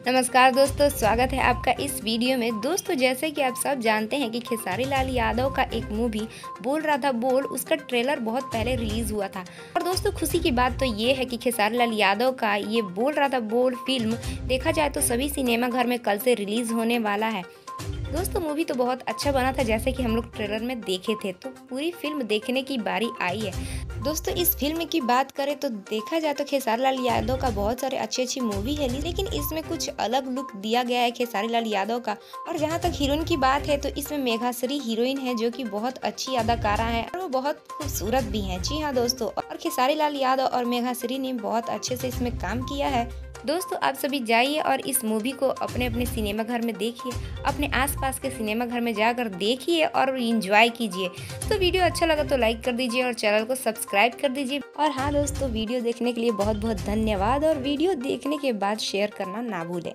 नमस्कार दोस्तों, स्वागत है आपका इस वीडियो में। दोस्तों, जैसे कि आप सब जानते हैं कि खेसारी लाल यादव का एक मूवी बोल रहा था बोल, उसका ट्रेलर बहुत पहले रिलीज हुआ था। और दोस्तों, खुशी की बात तो ये है कि खेसारी लाल यादव का ये बोल रहा था बोल फिल्म देखा जाए तो सभी सिनेमा घर में कल से रिलीज होने वाला है। दोस्तों, मूवी तो बहुत अच्छा बना था जैसे कि हम लोग ट्रेलर में देखे थे, तो पूरी फिल्म देखने की बारी आई है। दोस्तों, इस फिल्म की बात करें तो देखा जाए तो खेसारी लाल यादव का बहुत सारे अच्छी मूवी है, लेकिन इसमें कुछ अलग लुक दिया गया है खेसारी लाल यादव का। और जहां तक हीरोइन की बात है तो इसमें मेघाश्री हीरोइन है, जो कि बहुत अच्छी अदाकारा है और वो बहुत खूबसूरत भी है। जी हाँ दोस्तों, और खेसारी लाल यादव और मेघाश्री ने बहुत अच्छे से इसमें काम किया है। दोस्तों, आप सभी जाइए और इस मूवी को अपने अपने सिनेमा घर में देखिए, अपने आसपास के सिनेमा घर में जाकर देखिए और एंजॉय कीजिए। तो वीडियो अच्छा लगा तो लाइक कर दीजिए और चैनल को सब्सक्राइब कर दीजिए। और हाँ दोस्तों, वीडियो देखने के लिए बहुत बहुत धन्यवाद और वीडियो देखने के बाद शेयर करना ना भूलें।